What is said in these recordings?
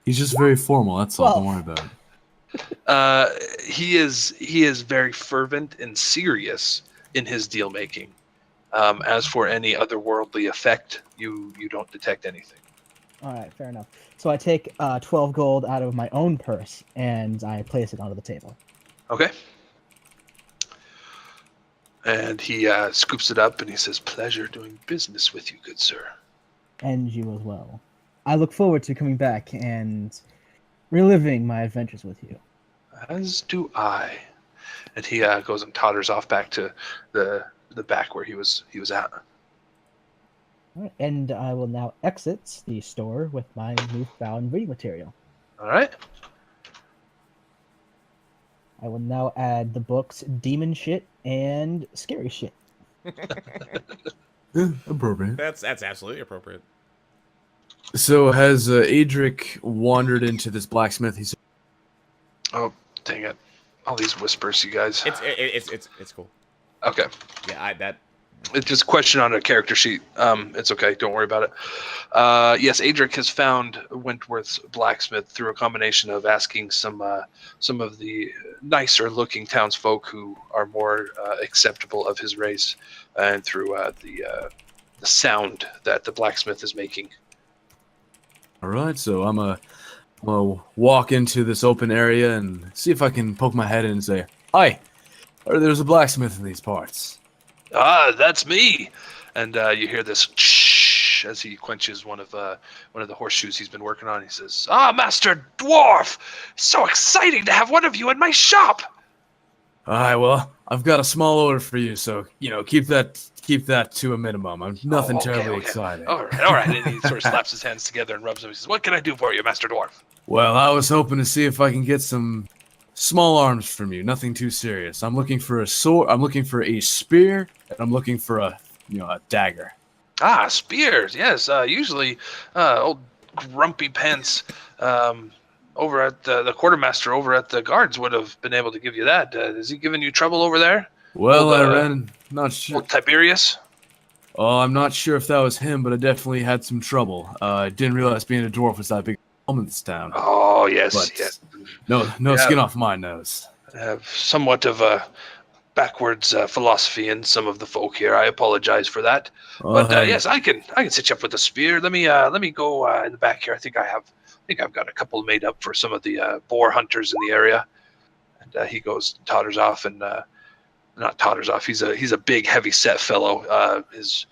He's just very formal. That's all. Don't worry about it. He is very fervent and serious in his deal making. As for any otherworldly effect, you don't detect anything. All right, fair enough. So I take 12 gold out of my own purse and I place it onto the table. Okay. And he scoops it up and he says, "Pleasure doing business with you, good sir." And you as well. I look forward to coming back and reliving my adventures with you. As do I. And he goes and totters off back to the back where he was at. All right, and I will now exit the store with my newfound reading material. All right. I will now add the books Demon Shit and Scary Shit. Yeah, appropriate. That's absolutely appropriate. So has Adrik wandered into this blacksmith? He said, Oh, dang it! All these whispers, you guys. It's cool. Okay. Yeah, It's just a question on a character sheet. It's okay. Don't worry about it. Yes, Adrik has found Wentworth's blacksmith through a combination of asking some of the nicer-looking townsfolk who are more acceptable of his race, and through the sound that the blacksmith is making. all right, so I'm gonna walk into this open area and see if I can poke my head in and say, "Hi, there's a blacksmith in these parts." Ah, that's me. And you hear this shh as he quenches one of the horseshoes he's been working on. He says, "Ah, Master Dwarf, so exciting to have one of you in my shop." All right, well, I've got a small order for you, so keep that to a minimum. I'm nothing terribly exciting. All right. And he sort of slaps his hands together and rubs them. He says, "What can I do for you, Master Dwarf?" Well, I was hoping to see if I can get some small arms from you. Nothing too serious. I'm looking for a sword. I'm looking for a spear, and I'm looking for a dagger. Ah, spears. Yes. Usually, old Grumpy Pants over at the quartermaster over at the guards would have been able to give you that. Has he given you trouble over there? Well, not sure. Old Tiberius? Oh, I'm not sure if that was him, but I definitely had some trouble. I didn't realize being a dwarf was that big in this town. Oh, yes. But Yes. no skin off my nose. I have somewhat of a backwards philosophy in some of the folk here. I apologize for that. But yes, I can sit you up with a spear. Let me go in the back here. I think I've got a couple made up for some of the boar hunters in the area. And he totters off, and not totters off. He's a big, heavy set fellow. His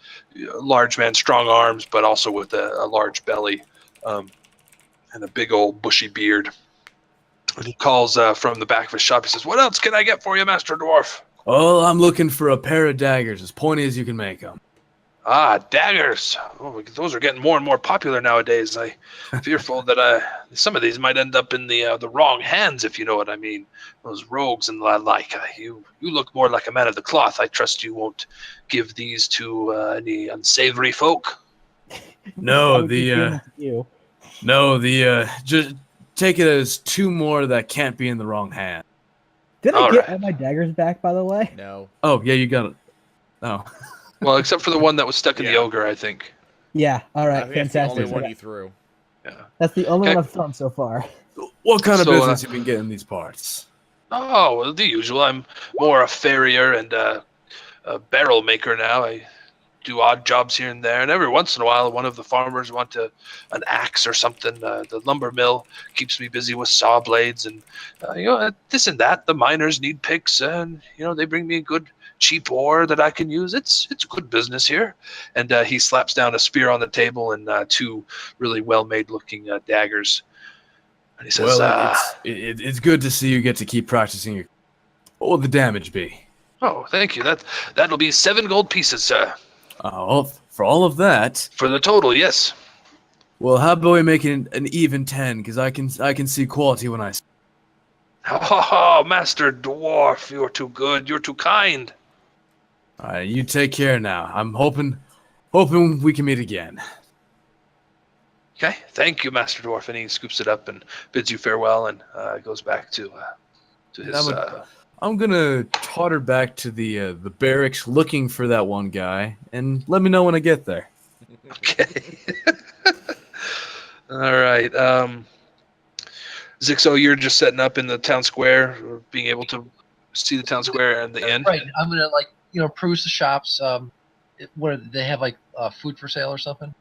large man, strong arms, but also with a large belly, and a big old bushy beard. And he calls from the back of his shop. He says, "What else can I get for you, Master Dwarf?" Oh, I'm looking for a pair of daggers, as pointy as you can make them. Ah, daggers. Oh, those are getting more and more popular nowadays. I'm fearful that some of these might end up in the wrong hands, if you know what I mean. Those rogues and the like. You look more like a man of the cloth. I trust you won't give these to any unsavory folk. No, just take it as two more that can't be in the wrong hand. Did I get all my daggers back, by the way? No. Oh, yeah, you got it. Oh. Well, except for the one that was stuck in the ogre, I think. Yeah, all right, That's fantastic. the only one you threw. Yeah. That's the only one I've thrown so far. What kind of business you been getting these parts? Oh, well, the usual. I'm more a farrier and a barrel maker now. I do odd jobs here and there, and every once in a while, one of the farmers want an axe or something. The lumber mill keeps me busy with saw blades, and this and that. The miners need picks, and they bring me good cheap ore that I can use. It's good business here. And he slaps down a spear on the table and two really well-made looking daggers. And he says, "Well, it's good to see you get to keep practicing. What will the damage be?" "Oh, thank you. That'll be 7 gold pieces, sir." Oh, for all of that? For the total, yes. Well, how about we make it an even 10? Because I can see quality when I see. Oh, Master Dwarf, you're too good. You're too kind. All right, you take care now. I'm hoping we can meet again. Okay, thank you, Master Dwarf. And he scoops it up and bids you farewell and goes back to his... I'm gonna totter back to the barracks looking for that one guy, and let me know when I get there. Okay. All right. Zixo, you're just setting up in the town square, or being able to see the town square and the inn. Right. I'm gonna peruse the shops. What they have food for sale or something?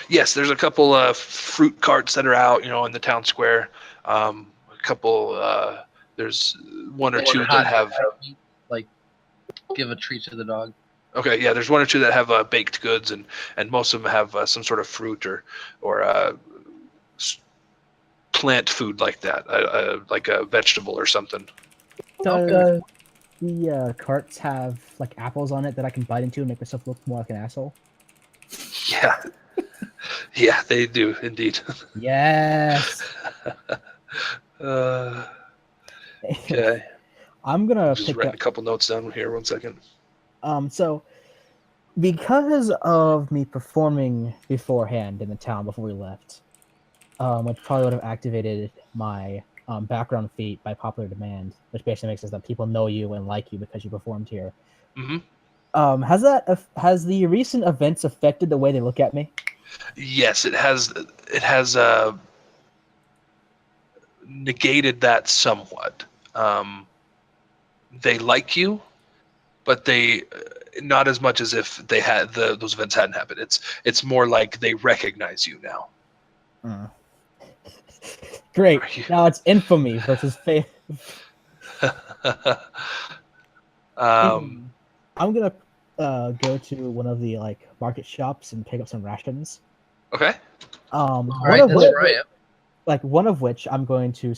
Yes, there's a couple fruit carts that are out, in the town square. A couple. There's one or two that have. Give a treat to the dog. Okay, yeah, there's one or two that have baked goods, and most of them have some sort of fruit or plant food like that, like a vegetable or something. Does the carts have like apples on it that I can bite into and make myself look more like an asshole? Yeah, yeah, they do indeed. Yes. Okay. I'm gonna Just pick writing up. a couple notes down here. 1 second. So because of me performing beforehand in the town before we left, which probably would have activated my background feat by popular demand, which basically makes it that people know you and like you because you performed here. Mm-hmm. Has the recent events affected the way they look at me? Yes, it has. It has negated that somewhat. They like you, but they not as much as if they had those events hadn't happened. It's more like they recognize you now. Great. Now it's infamy versus faith. I'm gonna go to one of the market shops and pick up some rations. Okay. All right, that's where I am. One of which I'm going to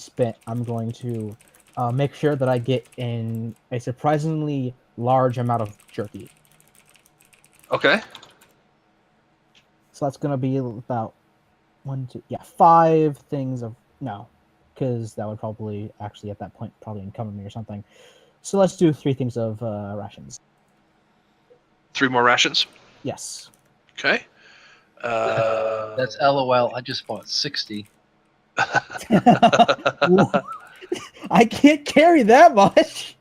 make sure that I get in a surprisingly large amount of jerky. Okay. So that's gonna be about 5 things of because that would probably actually at that point probably encumber me or something. So let's do 3 things of rations. 3 more rations. Yes. Okay. That's LOL. I just bought 60. I can't carry that much.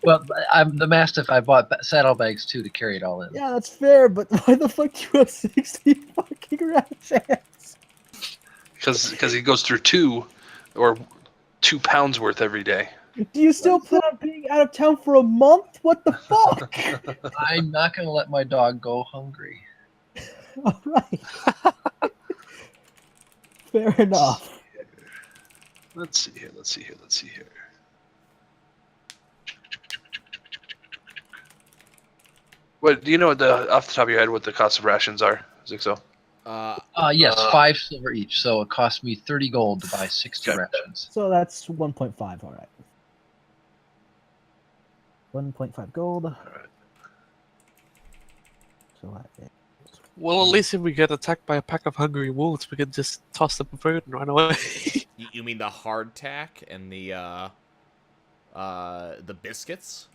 Well, I'm the Mastiff. I bought saddlebags too to carry it all in. Yeah, that's fair, but why the fuck do you have 60 fucking rations? Because he goes through 2 or 2 pounds worth every day. Do you still plan on being out of town for a month? What the fuck? I'm not going to let my dog go hungry. All right. Fair enough. Let's see here. What do you know off the top of your head what the cost of rations are, Zixo? Yes, 5 silver each. So it cost me 30 gold to buy 60 rations. So that's 1.5. All right. 1.5 gold. All right. So Well, at least if we get attacked by a pack of hungry wolves, we can just toss them food and run away. You mean the hardtack and the biscuits?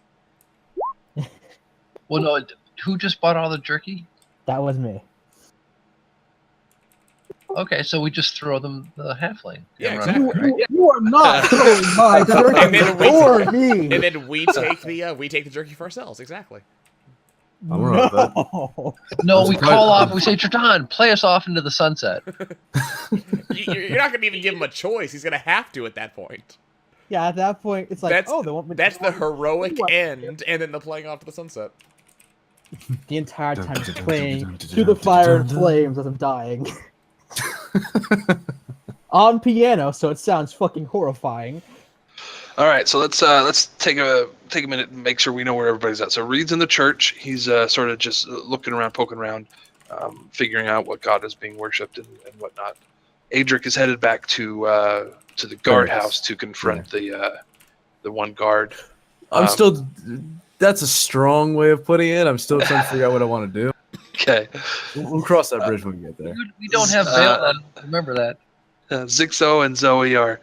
Well, no. Who just bought all the jerky? that was me. Okay, so we just throw them the halfling. Yeah, And exactly. run away, right? You are not throwing my And jerky then or me. And then we take the jerky for ourselves. Exactly. I'm alright with that. No. No, we That's call right. off. We say, Dretan, play us off into the sunset. You're not going to even give him a choice. He's going to have to at that point. Yeah, at that point, it's like, That's- they want me to That's the heroic What? end, and then the playing off to the sunset. The entire time just playing through the fire and flames as I'm dying. On piano, so it sounds fucking horrifying. All right, so let's take a minute and make sure we know where everybody's at. So Reed's in the church. He's sort of just looking around, poking around, figuring out what god is being worshipped and whatnot. Adrik is headed back to the guardhouse to confront the one guard. I'm still. That's a strong way of putting it. I'm still trying to figure out what I want to do. Okay. We'll cross that bridge when we get there. We don't have bail. Remember that. Zixo and Zoe are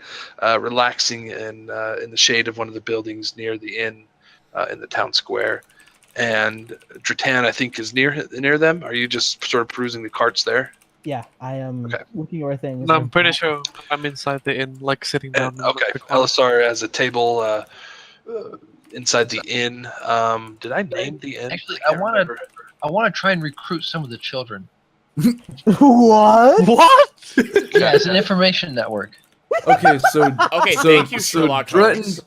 relaxing in the shade of one of the buildings near the inn in the town square, and Dretan, I think, is near them. Are you just sort of perusing the carts there? Yeah, I am Okay. looking over things. I'm pretty sure I'm inside the inn, sitting down. And, in okay. the corner. Elessar has a table inside the inn. Did I name the inn? Actually, can't remember. I want to try and recruit some of the children. What? What? Yeah, it's an information network. Okay, so Okay, so, thank you, so Sherlock Dretan, Holmes.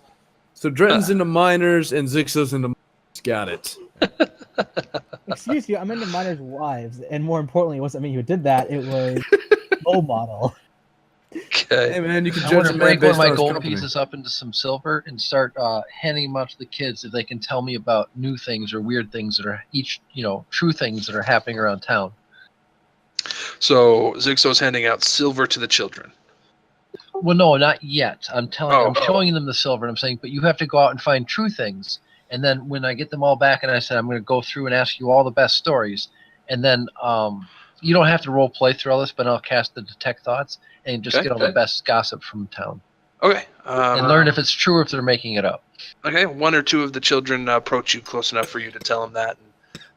so Dretan's into minors and Zixo's into minors. Got it. Excuse you, I'm into minors' wives, and more importantly, it wasn't me who did that. It was role model. Okay. Hey man, you can I judge want a to man break one based of my on his gold company. pieces up into some silver and start handing them out to the kids if they can tell me about new things or weird things that are true things that are happening around town. So Zixo's handing out silver to the children. Well, no, not yet. I'm Oh. showing them the silver, and I'm saying, but you have to go out and find true things. And then when I get them all back, and I said I'm going to go through and ask you all the best stories, and then you don't have to role play through all this, but I'll cast the detect thoughts and just get all the best gossip from town Okay. and learn if it's true or if they're making it up. Okay. One or two of the children approach you close enough for you to tell them that.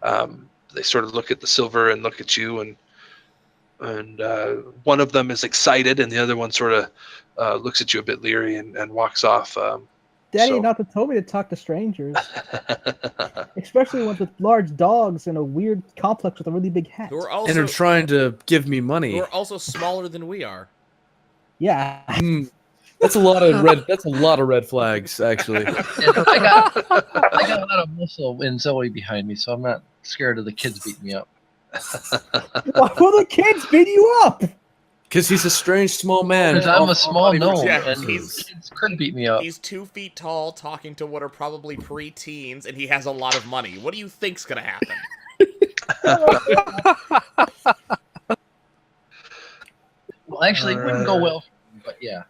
And, they sort of look at the silver and look at you, and one of them is excited, and the other one sort of looks at you a bit leery and walks off. Daddy So- not to told me to talk to strangers, especially ones with large dogs and a weird complex with a really big hat. Who are And they're also trying to give me who money. are also smaller than we are. Yeah. That's a lot of red. That's a lot of red flags, actually. And I got a lot of muscle and Zoe behind me, so I'm not scared of the kids beating me up. Why will the kids beat you up? Because he's a strange small man. Because I'm a small gnome, Yeah, and he's- kids could beat me up. He's 2 feet tall, talking to what are probably pre-teens, and he has a lot of money. What do you think's gonna happen? Well, actually, it wouldn't go well for me, but yeah.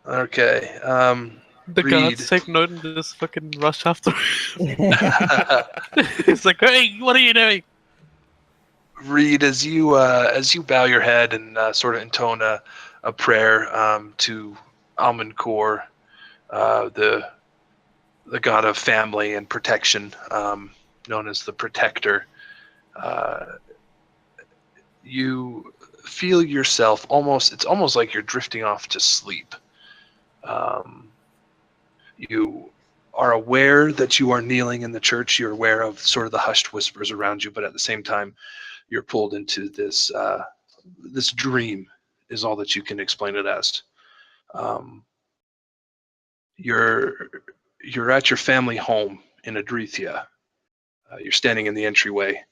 Okay. The Reed. guards take note and just fucking rush after him. It's like, hey, what are you doing? Reed, as you bow your head and sort of intone a prayer to Almancor, the god of family and protection, known as the Protector, you feel yourself it's almost like you're drifting off to sleep. You are aware that you are kneeling in the church. You're aware of sort of the hushed whispers around you, but at the same time, you're pulled into this this dream is all that you can explain it as. You're at your family home in Edrithia. You're standing in the entryway,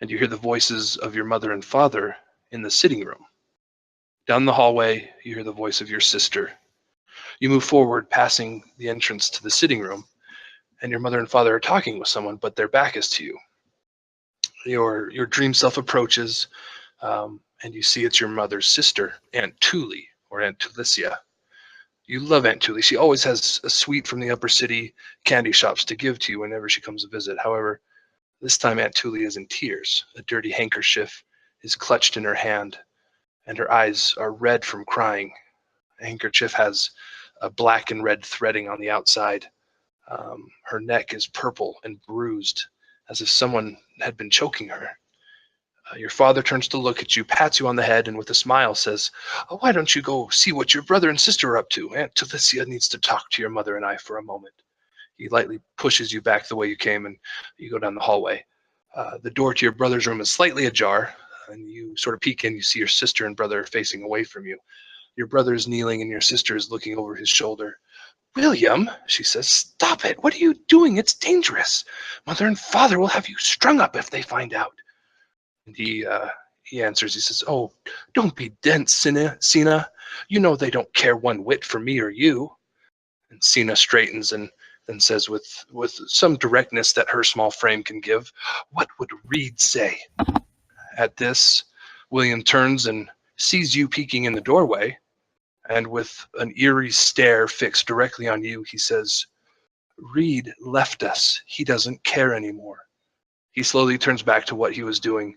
and you hear the voices of your mother and father in the sitting room. Down the hallway, you hear the voice of your sister. You move forward, passing the entrance to the sitting room, and your mother and father are talking with someone, but their back is to you. Your dream self approaches, and you see it's your mother's sister, Aunt Tuli, or Aunt Tulicia. You love Aunt Tuli. She always has a sweet from the upper city candy shops to give to you whenever she comes to visit. However, this time Aunt Tuli is in tears. A dirty handkerchief is clutched in her hand, and her eyes are red from crying. The handkerchief has a black and red threading on the outside. Her neck is purple and bruised, as if someone had been choking her. Your father turns to look at you, pats you on the head, and with a smile says, "Oh, why don't you go see what your brother and sister are up to? Aunt Tulicia needs to talk to your mother and I for a moment." He lightly pushes you back the way you came, and you go down the hallway. The door to your brother's room is slightly ajar, and you sort of peek in. You see your sister and brother facing away from you. Your brother is kneeling, and your sister is looking over his shoulder. "William," she says, "stop it. What are you doing? It's dangerous. Mother and father will have you strung up if they find out." And he answers, he says, "Oh, don't be dense, Sina. You know they don't care one whit for me or you." And Sina straightens and then says with some directness that her small frame can give, "What would Reed say?" At this, William turns and sees you peeking in the doorway, and with an eerie stare fixed directly on you, he says, "Reed left us. He doesn't care anymore." He slowly turns back to what he was doing.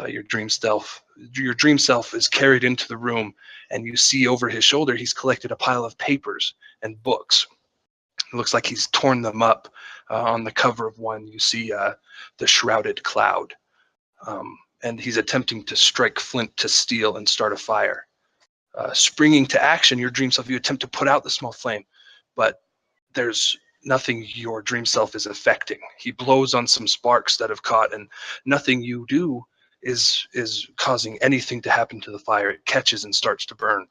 Your dream self is carried into the room, and you see over his shoulder he's collected a pile of papers and books. It looks like he's torn them up. On the cover of one, you see the Shrouded Cloud, and he's attempting to strike flint to steel and start a fire. Springing to action, your dream self, you attempt to put out the small flame, but there's nothing your dream self is affecting. He blows on some sparks that have caught, and nothing you do is causing anything to happen to the fire. It catches and starts to burn.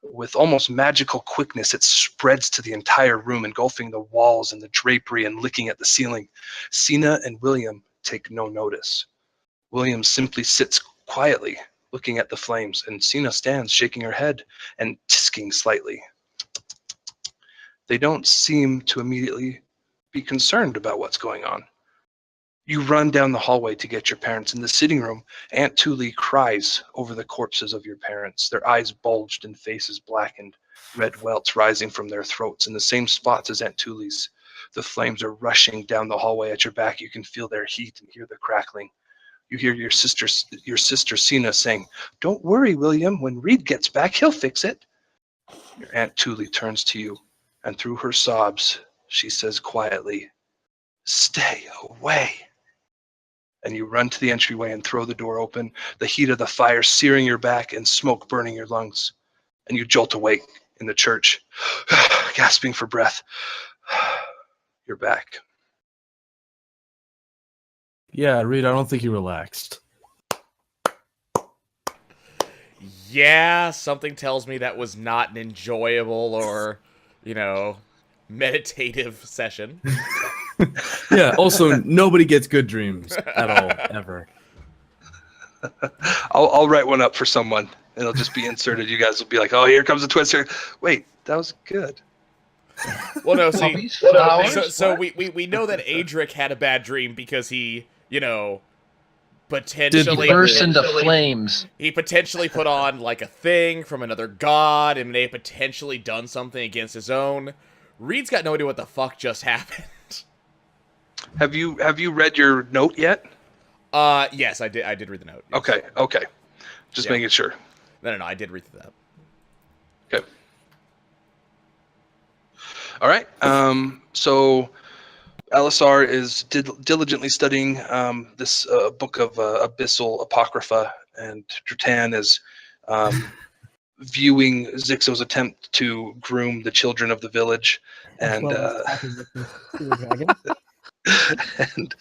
With almost magical quickness, it spreads to the entire room, engulfing the walls and the drapery and licking at the ceiling. Sina and William take no notice. William simply sits quietly, looking at the flames, and Sina stands, shaking her head and tisking slightly. They don't seem to immediately be concerned about what's going on. You run down the hallway to get your parents. In the sitting room, Aunt Tuli cries over the corpses of your parents, their eyes bulged and faces blackened, red welts rising from their throats in the same spots as Aunt Tuli's. The flames are rushing down the hallway at your back. You can feel their heat and hear the crackling. You hear your sister Sina saying, "Don't worry, William. When Rede gets back, he'll fix it." Your Aunt Tuli turns to you, and through her sobs, she says quietly, "Stay away." And you run to the entryway and throw the door open, the heat of the fire searing your back and smoke burning your lungs. And you jolt awake in the church, gasping for breath. You're back. Yeah, Reed, I don't think you relaxed. Yeah, something tells me that was not an enjoyable or, meditative session. Yeah, also, nobody gets good dreams at all, ever. I'll write one up for someone. It'll just be inserted. You guys will be like, "Oh, here comes a twist here." Wait, that was good. Well, no, see, Puppies, flowers, so what? we know that Adrik had a bad dream because he, He potentially burst into flames. He potentially put on like a thing from another god and may have potentially done something against his own. Reed's got no idea what the fuck just happened. Have you read your note yet? Yes, I did read the note. Yes. Okay. Just making sure. No, I did read that. Okay. All right. So Elessar is diligently studying this book of abyssal apocrypha, and Dretan is viewing Zixo's attempt to groom the children of the village, and and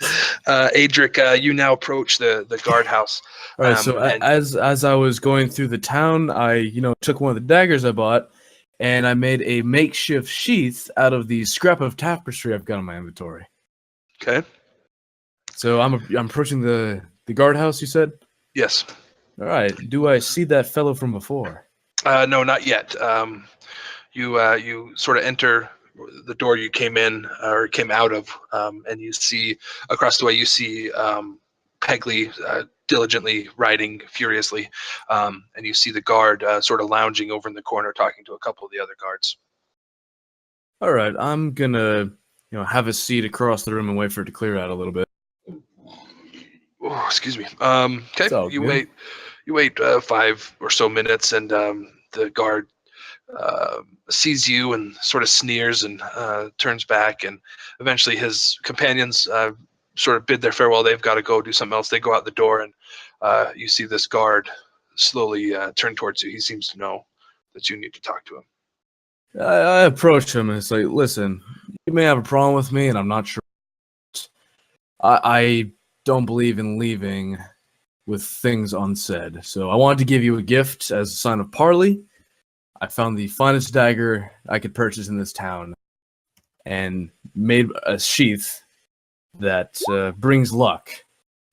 Adrik, you now approach the guardhouse. All right, so as I was going through the town, I took one of the daggers I bought, and I made a makeshift sheath out of the scrap of tapestry I've got in my inventory. Okay. So I'm approaching the guardhouse. You said? Yes. All right. Do I see that fellow from before? No, not yet. You sort of enter the door you came in or came out of, and you see across the way. You see Pegley diligently writing furiously, and you see the guard sort of lounging over in the corner, talking to a couple of the other guards. All right, I'm gonna have a seat across the room and wait for it to clear out a little bit. Oh, excuse me. Okay, you wait 5 or so minutes, and the guard sees you and sort of sneers and turns back, and eventually his companions sort of bid their farewell. They've got to go do something else. They go out the door, and you see this guard slowly turn towards you. He seems to know that you need to talk to him. I approach him and it's like, listen, you may have a problem with me, and I'm not sure. I don't believe in leaving with things unsaid, so I wanted to give you a gift as a sign of parley. I found the finest dagger I could purchase in this town and made a sheath that brings luck.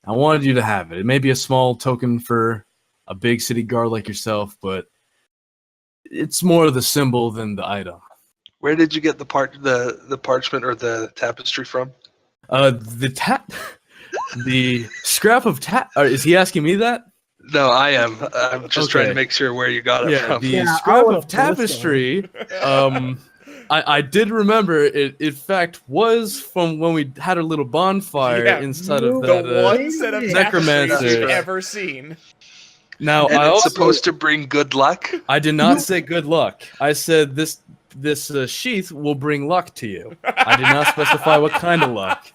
I wanted you to have it. It may be a small token for a big city guard like yourself, but it's more the symbol than the item. Where did you get the parchment or the tapestry from? The scrap of is he asking me that? No, I am. I'm just trying to make sure where you got it from. The scrap of tapestry. I did remember it. In fact, was from when we had a little bonfire inside of that. The one set of tapestries you've ever seen. Now, and it's supposed to bring good luck? I did not say good luck. I said this sheath will bring luck to you. I did not specify what kind of luck.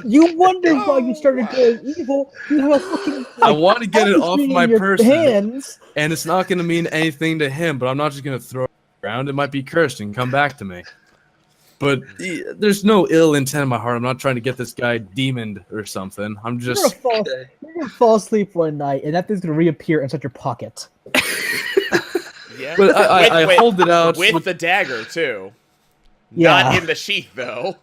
You wonder why you started doing evil. You have a fucking. I want to get it off my person, hands. And it's not going to mean anything to him. But I'm not just going to throw it around. It might be cursed and come back to me. But there's no ill intent in my heart. I'm not trying to get this guy demoned or something. I'm just. You're gonna fall asleep one night, and that thing's gonna reappear inside your pocket. Yeah. But I hold it out with the dagger too. Yeah. Not in the sheath though.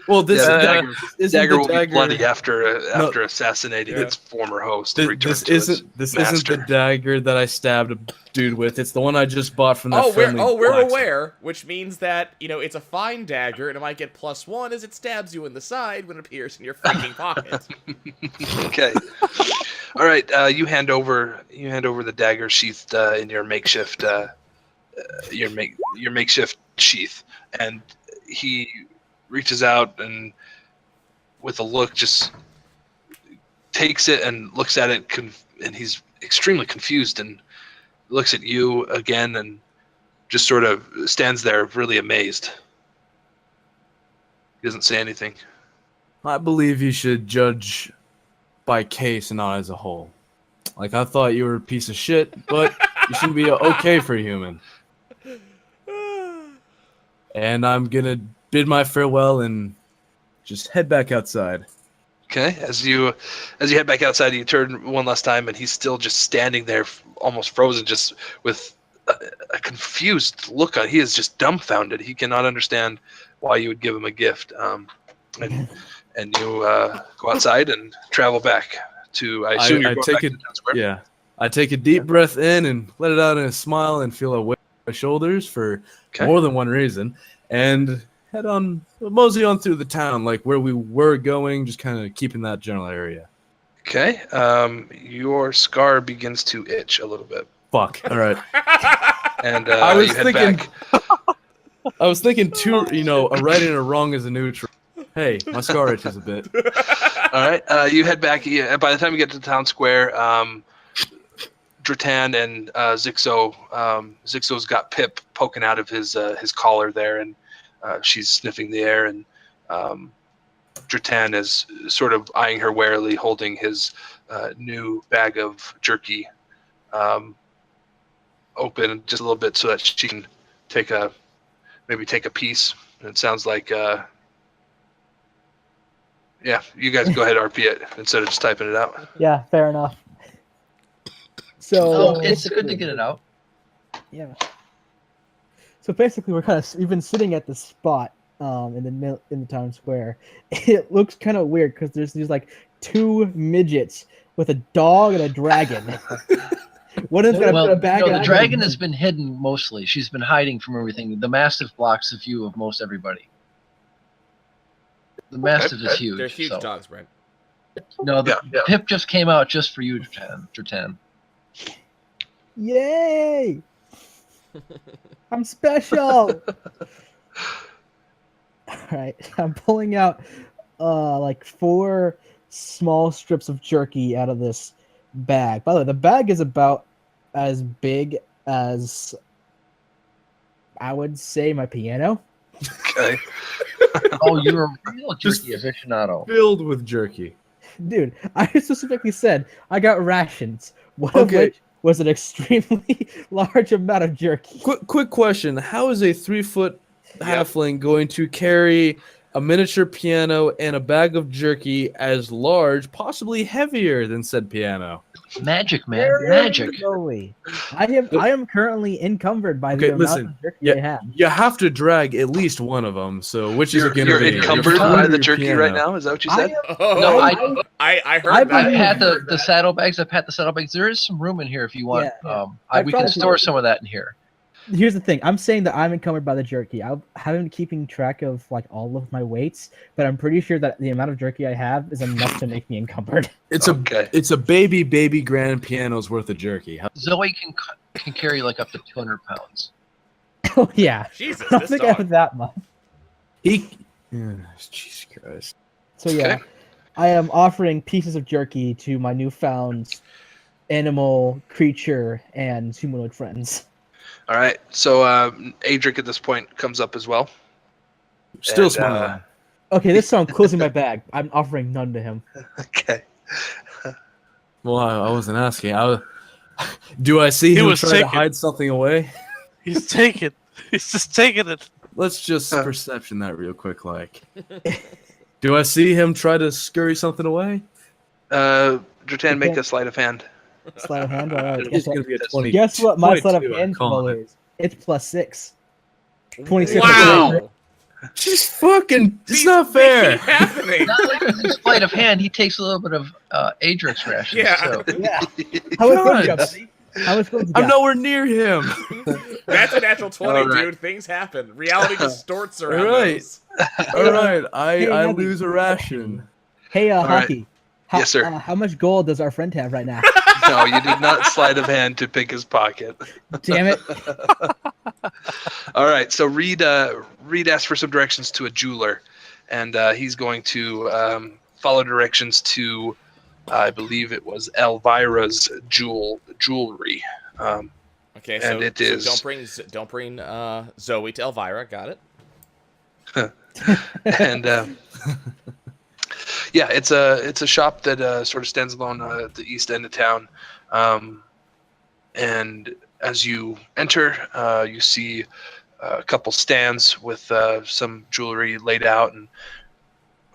Well, this Yeah, isn't Dagger the will be dagger. bloody after assassinating Yeah. its former host. This, and return this to his isn't the master. dagger that I stabbed a dude with. It's the one I just bought from that We're friendly. blacksmith. aware, which means that it's a fine dagger, and it might get +1 as it stabs you in the side when it appears in your freaking pocket. Okay. All right. You hand over the dagger sheathed in your makeshift your makeshift sheath, and he reaches out and with a look just takes it and looks at it, and he's extremely confused and looks at you again and just sort of stands there really amazed. He doesn't say anything. I believe you should judge by case and not as a whole. Like, I thought you were a piece of shit, but you should be okay for a human. And I'm gonna bid my farewell and just head back outside. Okay, as you head back outside, you turn one last time, and he's still just standing there, almost frozen, just with a confused look on. He is just dumbfounded. He cannot understand why you would give him a gift. And you go outside and travel back to. I assume you're going back to the town square. Yeah, I take a deep breath in and let it out in a smile and feel a weight on my shoulders for more than one reason, and head on, mosey on through the town, like where we were going, just kind of keeping that general area. Okay. Your scar begins to itch a little bit. Fuck. All right. And I was you head thinking. back. I was thinking a right and a wrong is a neutral. Hey, my scar itches a bit. All right. You head back. By the time you get to the town square, Dretan and Zixo. Zixo's got Pip poking out of his collar there, and she's sniffing the air, and Dretan is sort of eyeing her warily, holding his new bag of jerky open just a little bit so that she can take a piece. And it sounds like you guys go ahead RP it instead of just typing it out. Yeah, fair enough. So it's good to get it out. Yeah. So basically, we've been sitting at the spot in the town square. It looks kind of weird because there's these like two midgets with a dog and a dragon. One is gonna put a bag. The dragon has been hidden mostly. She's been hiding from everything. The Mastiff blocks the view of most everybody. The Mastiff is huge. They're huge dogs, Brent. No, Pip just came out just for you, Dretan. Yay! I'm special. Alright, I'm pulling out like 4 small strips of jerky out of this bag. By the way, the bag is about as big as I would say my piano. Okay. Oh, you're a real jerky aficionado. Filled with jerky. Dude, I specifically said I got rations. One of which was an extremely large amount of jerky. Quick question. How is a 3-foot halfling going to carry a miniature piano and a bag of jerky as large, possibly heavier than said piano? Magic, man. Magic. I am currently encumbered by the amount of jerky I have. You have to drag at least one of them. So which is it going to be? You're encumbered by the jerky piano right now? Is that what you said? I heard that. I've had the saddlebags. There is some room in here if you want. We can store some of that in here. Here's the thing. I'm saying that I'm encumbered by the jerky. I haven't been keeping track of like all of my weights, but I'm pretty sure that the amount of jerky I have is enough to make me encumbered. It's a baby grand piano's worth of jerky. Zoe can carry like up to 200 pounds. Oh yeah. Jesus, I don't think I have that much. Jesus Christ. So yeah, I am offering pieces of jerky to my newfound animal, creature, and humanoid friends. All right. So Adrik at this point comes up as well. Still smiling. Okay, this time I'm closing my bag. I'm offering none to him. Okay. Well, I wasn't asking. Do I see him try to hide something away? He's taking. He's just taking it. Let's just perception that real quick. Like, do I see him try to scurry something away? Dretan, make a sleight of hand. Sleight of hand. All right. It's Guess going what? to be a 20. Guess what? My sleight of 22 hand con. roll is. It's +6. 26. Wow. Just fucking. It's These not things fair. keep happening. Not like with his sleight of hand, he takes a little bit of Adric's rations. Yeah. too. Yeah. How much gold you God. got, buddy? How much gold you I'm got? nowhere near him. That's a natural 20, All right. dude. Things happen. Reality distorts around All right. those. All right, Hey, I Abby. lose a ration. Hey, right. Hockey. Yes, sir. How much gold does our friend have right now? No, you did not sleight of hand to pick his pocket. Damn it. All right, so Rede asked for some directions to a jeweler, and he's going to follow directions to, I believe it was Elvira's jewelry. Okay, And so, it so is- don't bring Zoe to Elvira. Got it. And yeah, it's a shop that sort of stands alone at the east end of town. And as you enter, you see a couple stands with some jewelry laid out, and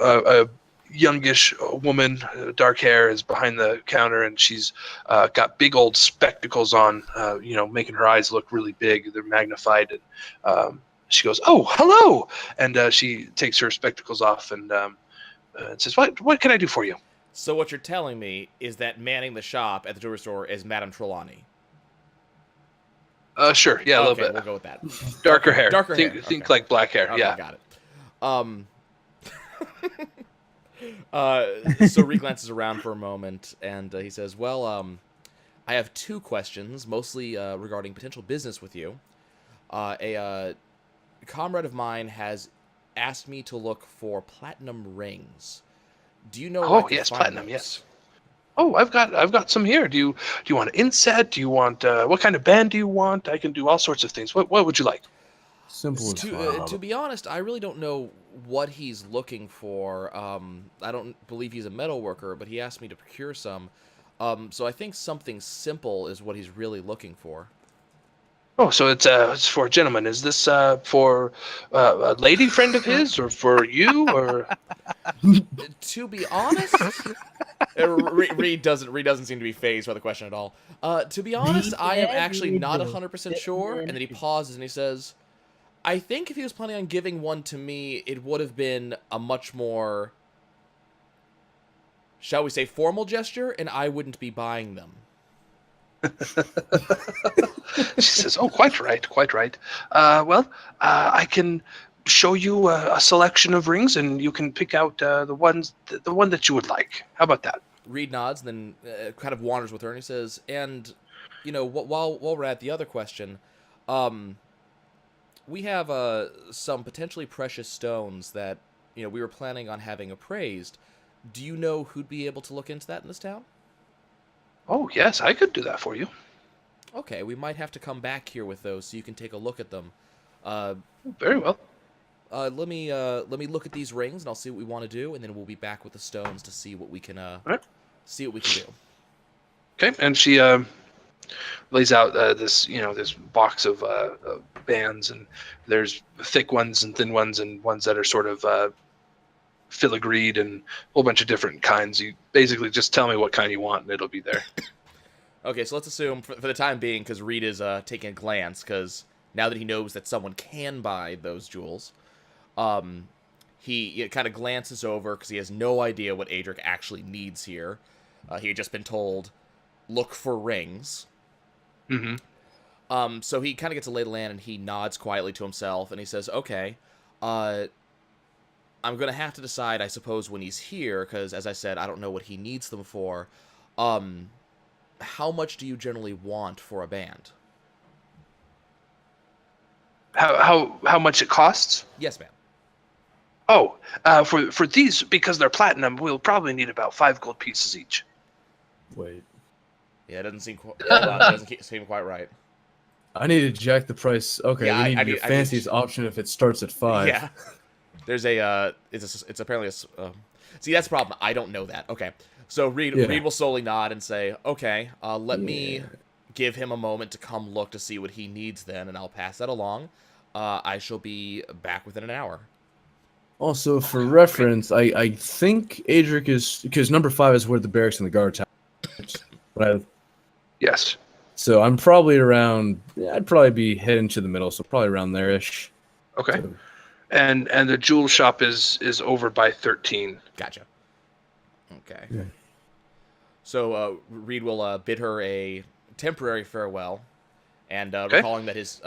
a youngish woman, dark hair, is behind the counter, and she's got big old spectacles on, making her eyes look really big. They're magnified, and she goes, "Oh, hello!" And she takes her spectacles off and says, "What can I do for you?" So what you're telling me is that manning the shop at the jewelry store is Madame Trelawney. Sure, yeah, a little Okay, bit. we'll go with that. Darker hair. Darker think, hair. Think Okay. like black hair. Okay, Yeah. got it. So Reed glances around for a moment, and he says, "Well, I have two questions, mostly regarding potential business with you. A comrade of mine has asked me to look for platinum rings. Do you know? where I Oh can yes, find platinum. those?" Yes. Oh, I've got some here. Do you want an inset? Do you want what kind of band do you want? I can do all sorts of things. What would you like? Simple as To fuck. be honest, I really don't know what he's looking for. I don't believe he's a metal worker, but he asked me to procure some. So I think something simple is what he's really looking for. Oh, so it's for a gentleman. Is this for a lady friend of his, or for you, or? To be honest, Reed doesn't seem to be fazed by the question at all. To be honest, I am actually not 100% sure. And then he pauses and he says, "I think if he was planning on giving one to me, it would have been a much more, shall we say, formal gesture, and I wouldn't be buying them." She says, "Oh, quite right, quite right. Well, I can show you a selection of rings, and you can pick out the one that you would like. How about that?" Reed nods and then kind of wanders with her, and he says, "And, while we're at the other question, we have some potentially precious stones that, we were planning on having appraised. Do you know who'd be able to look into that in this town?" Oh, yes, I could do that for you. Okay, we might have to come back here with those so you can take a look at them. Very well. Let me look at these rings, and I'll see what we want to do, and then we'll be back with the stones to see what we can right. see what we can do." Okay, and she lays out this box of bands, and there's thick ones and thin ones, and ones that are sort of filigreed, and a whole bunch of different kinds. You basically just tell me what kind you want, and it'll be there. Okay, so let's assume for the time being, because Reed is taking a glance, because now that he knows that someone can buy those jewels, he kind of glances over because he has no idea what Adrik actually needs here. He had just been told, "Look for rings." Mm-hmm. So he kind of gets a lay of the land, and he nods quietly to himself, and he says, "Okay, I'm going to have to decide, I suppose, when he's here, because, as I said, I don't know what he needs them for. How much do you generally want for a band?" How much it costs? "Yes, ma'am." Oh, for these, because they're platinum, we'll probably need about 5 gold pieces each. Wait, Yeah, it doesn't seem quite right. I need to jack the price. Okay, Yeah, we need I your need- fanciest option if it starts at 5. Yeah. There's it's apparently see, that's the problem. I don't know that. Okay. So Reed will slowly nod and say, "Okay, let me give him a moment to come look to see what he needs then, and I'll pass that along. I shall be back within an hour." Also, for reference, I think Adrik is, because number 5 is where the barracks and the guard tower is. But Yes. So I'm probably around. Yeah, I'd probably be heading to the middle, so probably around there-ish. Okay. So, And the jewel shop is over by 13. Gotcha. Okay. Yeah. So Reed will bid her a temporary farewell, and Okay. recalling that his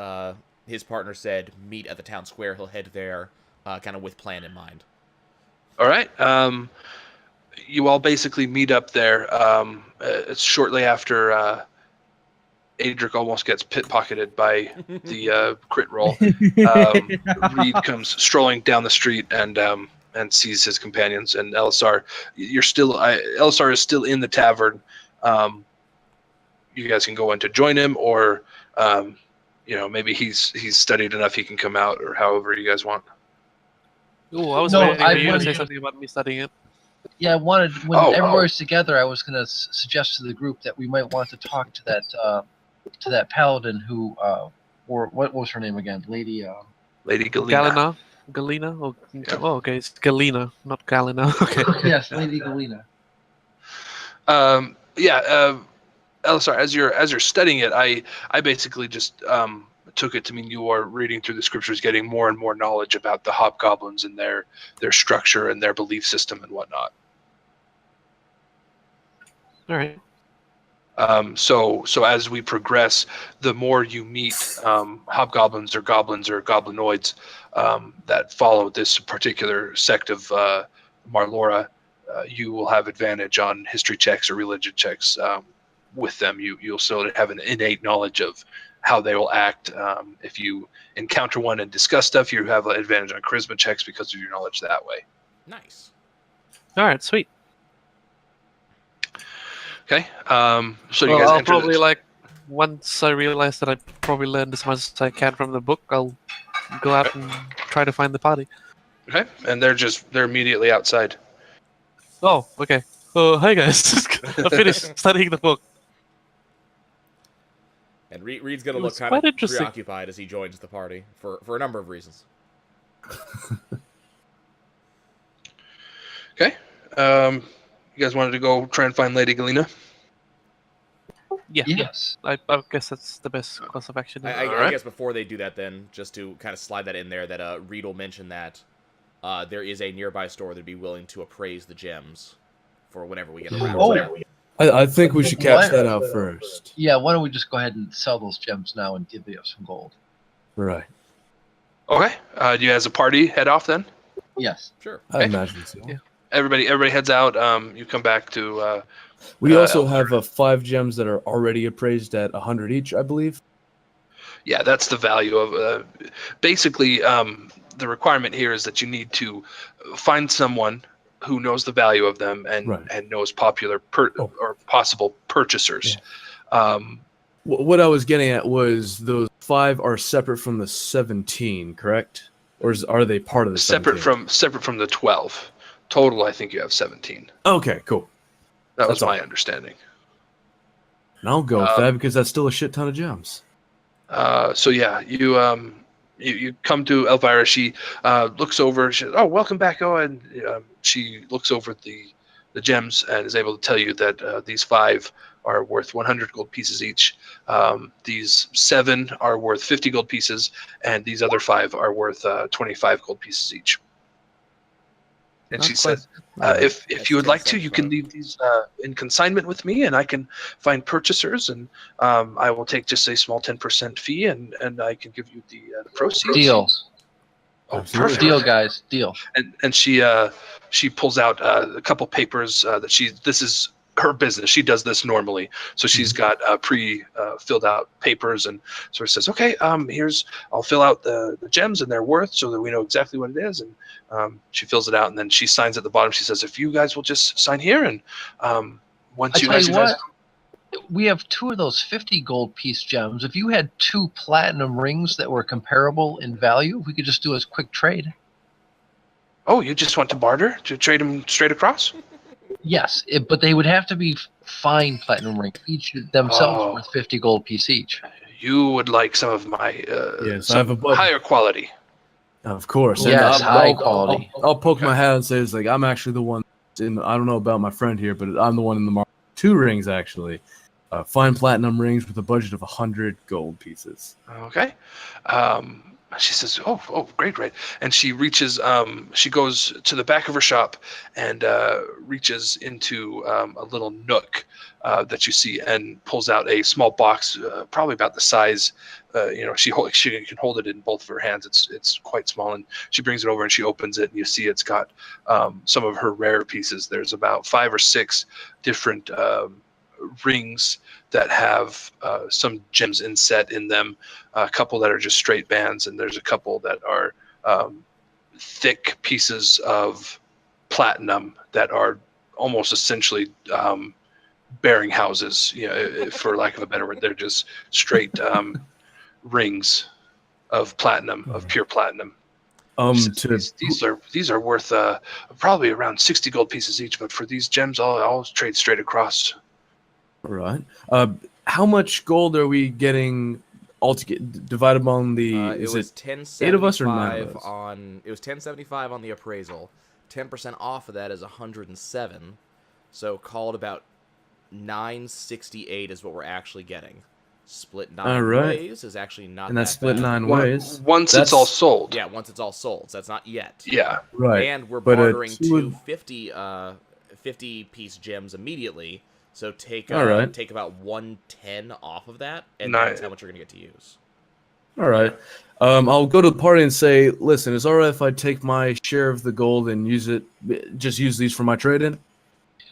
partner said meet at the town square, he'll head there, kind of with plan in mind. All right. You all basically meet up there. It's shortly after Adrik almost gets pit-pocketed by the crit roll. Reed comes strolling down the street and sees his companions. And Elessar, Elessar is still in the tavern. You guys can go in to join him, or maybe he's studied enough he can come out, or however you guys want. Ooh, I was No, waiting for I you to wanted say to- something about me studying it. Yeah, I wanted when Oh, everybody's together, I was going to suggest to the group that we might want to talk to that paladin who, or what was her name again? Lady. Lady Galina. Galina? Oh, Yeah. oh, okay, it's Galina, not Galina. Okay. Yes, Lady Galina. Elessar, as you're studying it, I basically just took it to mean you are reading through the scriptures, getting more and more knowledge about the hobgoblins and their structure and their belief system and whatnot. All right. So as we progress, the more you meet hobgoblins or goblins or goblinoids that follow this particular sect of Marlora, you will have advantage on history checks or religion checks with them. You'll still have an innate knowledge of how they will act. If you encounter one and discuss stuff, you have an advantage on charisma checks because of your knowledge that way. Nice. All right, sweet. Okay. So you Well, guys I'll enter probably once I realize that I probably learned as much as I can from the book, I'll go out and try to find the party. Okay, and they're immediately outside. Oh, okay. Hi guys. I finished studying the book. And Reed's gonna It look was kind quite of interesting. preoccupied as he joins the party for a number of reasons. Okay. You guys wanted to go try and find Lady Galina? Yeah, Yes. I guess that's the best course of action. I Alright. guess before they do that, then just to kind of slide that in there, that Reed will mention that there is a nearby store that'd be willing to appraise the gems for whenever we get around. Oh, to that. I think we should catch that out first. yeah. Why don't we just go ahead and sell those gems now and give you some gold? Right. Okay. Do you as a party head off then? Yes. Sure. I imagine so. Yeah. Everybody heads out. You come back to. We also Elder. have 5 gems that are already appraised at 100 each, I believe. Yeah, that's the value of. Basically, the requirement here is that you need to find someone who knows the value of them and knows popular or possible purchasers. Yeah. What I was getting at was those 5 are separate from the 17, correct? Or are they part of the separate 17? from the 12. Total, I think you have 17. Okay, cool. That was That's my all. understanding. And I'll go with that because that's still a shit ton of gems. So yeah, you come to Elvira. She looks over. She says, "Oh, welcome back." Oh, and she looks over the gems and is able to tell you that these 5 are worth 100 gold pieces each. These 7 are worth 50 gold pieces, and these other 5 are worth 25 gold pieces each. And she said, if you would like to, you can leave these in consignment with me, and I can find purchasers, and I will take just a small 10% fee, and I can give you the proceeds. Deal. Oh, Absolutely. perfect. Deal, guys. Deal. And she pulls out a couple papers that this is her business. She does this normally, so she's got filled out papers, and sort of says, "Okay, I'll fill out the gems and their worth, so that we know exactly what it is." And she fills it out, and then she signs at the bottom. She says, "If you guys will just sign here, and once I you tell guys, you what, we have 2 of those 50 gold piece gems. If you had 2 platinum rings that were comparable in value, we could just do a quick trade. oh, you just want to barter to trade them straight across?" Yes, but they would have to be fine platinum rings, each themselves Oh. worth 50 gold piece each. You would like some of my Yes, I have some a higher quality. Of course. Yes, And high quality. I'll poke my head and say, it's like, I'm actually the one. I don't know about my friend here, but I'm the one in the 2 rings, actually. fine platinum rings with a budget of 100 gold pieces. Okay. She says, "Oh, great. And she reaches. She goes to the back of her shop and reaches into a little nook that you see, and pulls out a small box, probably about the size. She can hold it in both of her hands. It's quite small, and she brings it over and she opens it, and you see it's got some of her rare pieces. There's about 5 or 6 different rings that have some gems inset in them, a couple that are just straight bands, and there's a couple that are thick pieces of platinum that are almost essentially bearing houses, for lack of a better word. They're just straight rings of platinum, of pure platinum. These are worth probably around 60 gold pieces each, but for these gems, I'll trade straight across. All right. How much gold are we getting altogether divided among the? It was 8 of us or 9 of us? It was 1075 on the appraisal. 10% off of that is 107. So call it about 968 is what we're actually getting. Split 9 ways is actually not. And that's that split bad. 9 ways. Once it's all sold. Yeah, once it's all sold. So that's not yet. Yeah. Right. And we're bartering 2 50-piece gems immediately. So take about 110 off of that, and that's how much you're gonna get to use. All right. I'll go to the party and say, listen, is it all right if I take my share of the gold and use these for my trade-in?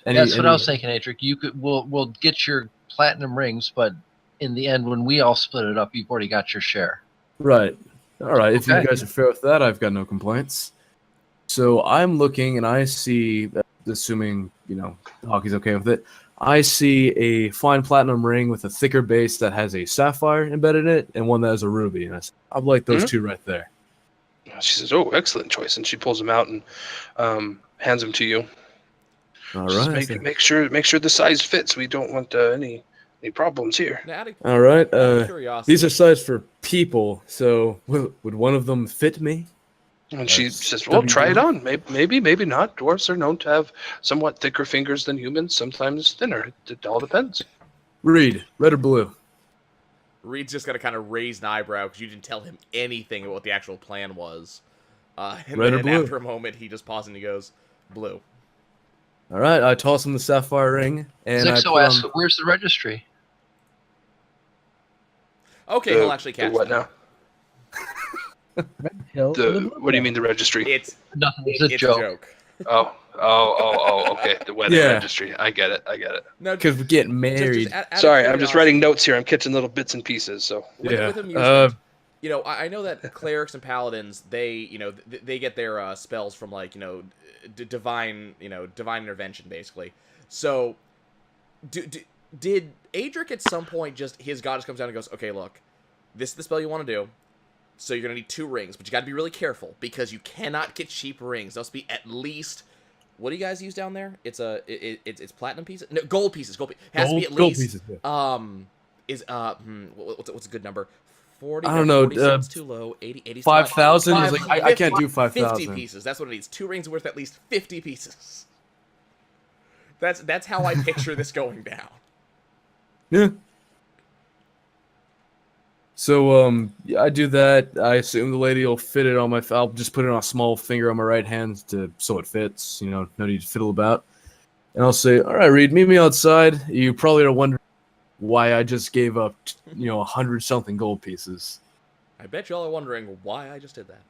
That's what I was thinking, Adrik. We'll get your platinum rings, but in the end, when we all split it up, you've already got your share. Right. All right. If you guys are fair with that, I've got no complaints. So I'm looking, and I see, assuming Hockey's okay with it, I see a fine platinum ring with a thicker base that has a sapphire embedded in it, and one that has a ruby. And I like those 2 right there. She says, "Oh, excellent choice," and she pulls them out and hands them to you. All Just right. make sure the size fits. We don't want any problems here. All right. Curiosity. These are sized for people, so would one of them fit me? And she says, "Well, try it on. Maybe not. Dwarves are known to have somewhat thicker fingers than humans, sometimes thinner. It all depends." Reed, red or blue? Reed's just gonna kind of raise an eyebrow because you didn't tell him anything about what the actual plan was. And Red or then blue? after a moment, he just pauses and he goes, "Blue." All right. I toss him the sapphire ring, and Zixo asks, "Where's the registry?" Okay, he'll actually catch what that. now? Hill. What do you mean the registry? It's Nothing. It's a a joke. Oh, okay. The wedding registry. I get it. No, because we're getting married. Sorry, I'm just writing notes here. I'm catching little bits and pieces. So with amusement, I know that clerics and paladins, they get their spells from divine intervention basically. So, did Adrik at some point his goddess comes down and goes, "Okay, look, this is the spell you want to do. So you're gonna need 2 rings, but you gotta be really careful because you cannot get cheap rings. Those be at least, what do you guys use down there? It's platinum pieces, no, gold pieces. Gold has to be at least pieces, yeah. what's a good number? 40. I don't know. 40 too low. 80. 5,000 is I can't do 5,000. 50 pieces. That's what it needs. 2 rings worth at least 50 pieces. That's how I picture this going down. Yeah. So I do that. I assume the lady will fit it on my. I'll just put it on a small finger on my right hand so it fits. No need to fiddle about. And I'll say, "All right, Reed, meet me outside." You probably are wondering why I just gave up 100-something gold pieces. I bet y'all are wondering why I just did that.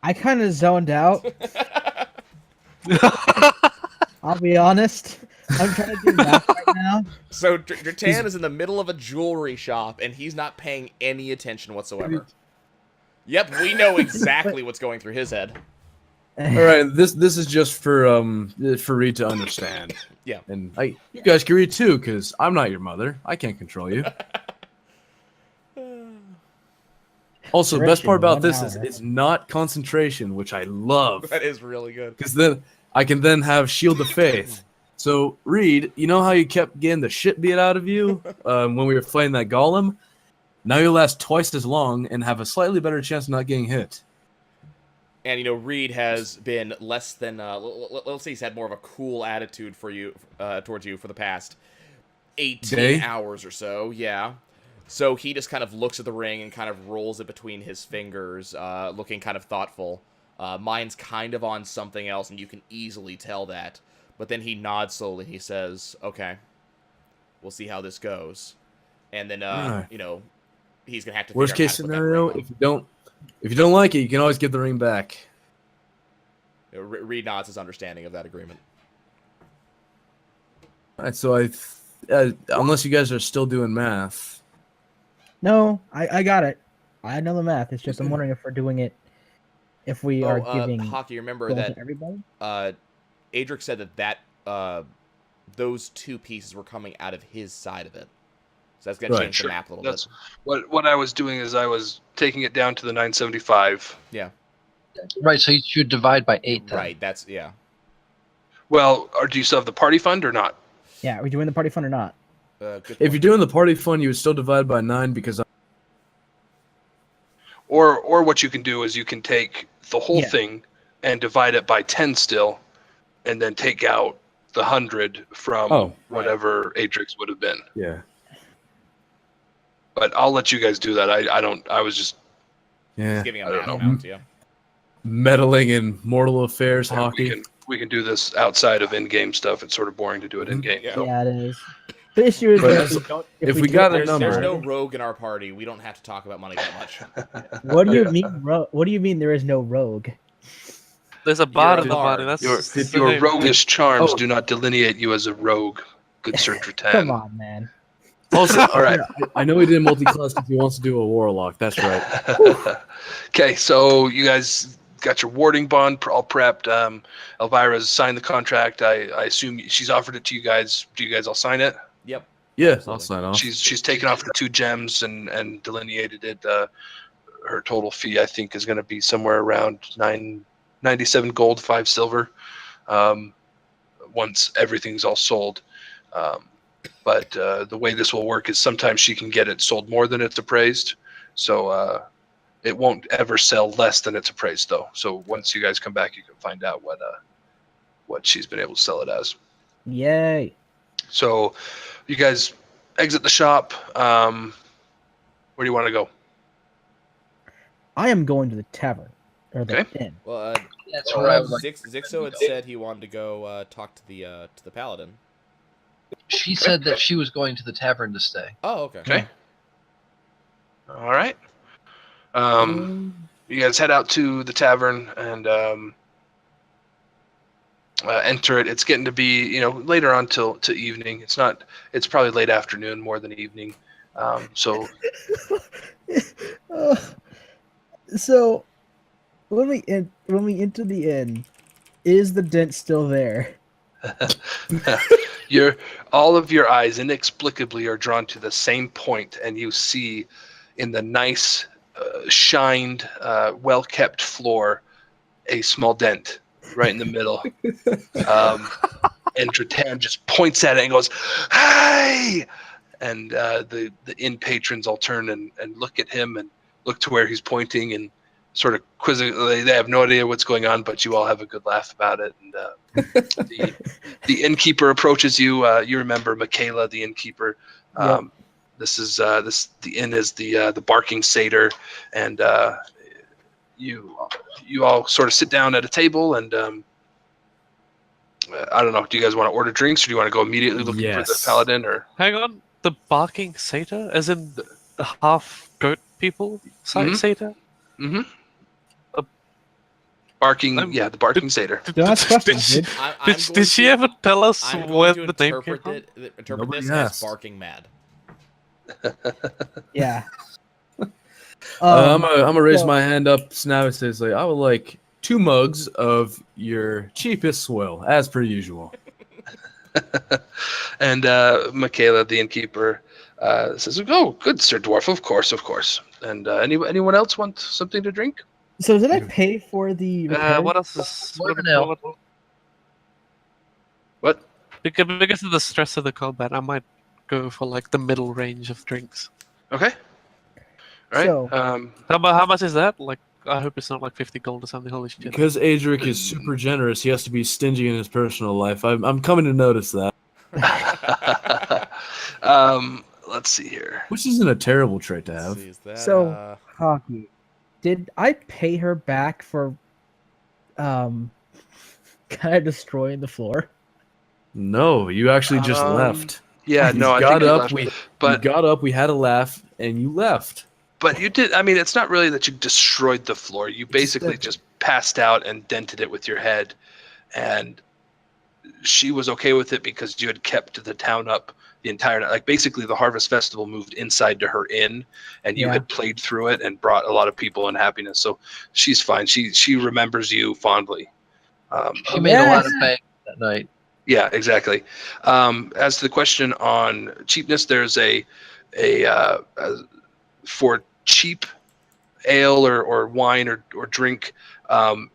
I kind of zoned out. I'll be honest. I'm trying to do math right now. So Dretan is in the middle of a jewelry shop, and he's not paying any attention whatsoever. Yep, we know exactly what's going through his head. All right, this is just for Reed to understand. Yeah, and you guys can read too, because I'm not your mother. I can't control you. Also, the best part about this is it's not concentration, which I love. That is really good. Because then I can have Shield of Faith. So, Reed, you know how you kept getting the shit beat out of you when we were playing that golem? Now you'll last twice as long and have a slightly better chance of not getting hit. And Reed has been less than let's say he's had more of a cool attitude for you towards you for the past 18 hours or so. Yeah. So he just kind of looks at the ring and kind of rolls it between his fingers, looking kind of thoughtful. Mine's kind of on something else, and you can easily tell that. But then he nods slowly. He says, "Okay, we'll see how this goes." And then he's gonna have to. Worst case scenario, if you don't like it, you can always give the ring back. Reed nods his understanding of that agreement. All right, so unless you guys are still doing math. No, I got it. I know the math. It's just I'm wondering if we're doing it. If we are giving Hockey, remember that everybody? Adrik said that those two pieces were coming out of his side of it. So that's gonna change the map a little bit. What I was doing is I was taking it down to the 975. Yeah. Right, so you should divide by 8 then. Right, that's yeah. Well, do you still have the party fund or not? Yeah, are we doing the party fund or not? If you're doing the party fund, you would still divide by 9 because. Or what you can do is you can take the whole thing and divide it by 10 still, and then take out the 100 from whatever Adrik's would have been. Yeah. But I'll let you guys do that. I was just giving a math amount, meddling in mortal affairs, Hockey. We can do this outside of in-game stuff. It's sort of boring to do it in-game. Yeah, it is. The issue is that if we got a number, there's no rogue in our party. We don't have to talk about money that much. What do you mean? What do you mean there is no rogue? There's a bard in the party. That's your roguish charms do not delineate you as a rogue, good Sir Dretan. Come on, man. Also, all right. I know he did multi-class because he wants to do a warlock. That's right. Okay, so you guys got your warding bond all prepped. Elvira's signed the contract. I assume she's offered it to you guys. Do you guys all sign it? Yep. Yeah, I'll sign off. She's taken off the 2 gems and delineated it. Her total fee, I think, is going to be somewhere around 97 gold, 5 silver. Once everything's all sold. But the way this will work is sometimes she can get it sold more than it's appraised. So it won't ever sell less than it's appraised, though. So once you guys come back, you can find out what she's been able to sell it as. Yay. So you guys exit the shop. Where do you want to go? I am going to the tavern. Or the inn. Well, that's where I would like Zixo had said he wanted to go talk to the paladin. She said that she was going to the tavern to stay. Oh, okay. Okay. All right. You guys head out to the tavern and enter it. It's getting to be, later on to evening. It's probably late afternoon more than evening. So when we enter the inn, is the dent still there? All of your eyes inexplicably are drawn to the same point, and you see in the nice, shined, well-kept floor a small dent right in the middle. And Dretan just points at it and goes, "Hey!" And the inn patrons all turn and look at him and look to where he's pointing and sort of quizzically. They have no idea what's going on, but you all have a good laugh about it. And the innkeeper approaches you. You remember Michaela, the innkeeper. Yep. The inn is the barking satyr, and you all sort of sit down at a table and I don't know. Do you guys want to order drinks, or do you want to go immediately looking for the paladin? Or hang on, the barking satyr, as in the half goat people satyr. Mm-hmm. Barking, the barking satyr. Did she ever tell us where the name came from? Interpret this as barking mad. Yeah. I'm gonna raise my hand up. Now says, I would like 2 mugs of your cheapest swill, as per usual. And Michaela, the innkeeper, says, "Oh, good, Sir Dwarf, of course." And anyone else want something to drink? So did I pay for the? What else is? What? Because of the stress of the combat, I might go for like the middle range of drinks. Okay. All right. So, how much is that? Like I hope it's not like 50 gold or something. Holy shit. Because Adrik is super generous, he has to be stingy in his personal life. I'm coming to notice that. Let's see here. Which isn't a terrible trait to Let's have. see, is that, So, Hockey, did I pay her back for kind of destroying the floor? No, you actually just left. Yeah, You no, I got think you up, left. we But got up, we had a laugh, and you left. But you did. I mean, it's not really that you destroyed the floor. You basically Just- just passed out and dented it with your head, and she was okay with it because you had kept the town up the entire night. Like basically, the Harvest Festival moved inside to her inn, and you Yeah. had played through it and brought a lot of people in happiness. So she's fine. She remembers you fondly. She made a lot of bank that night. Yeah, exactly. As to the question on cheapness, there's a for cheap ale or wine or drink,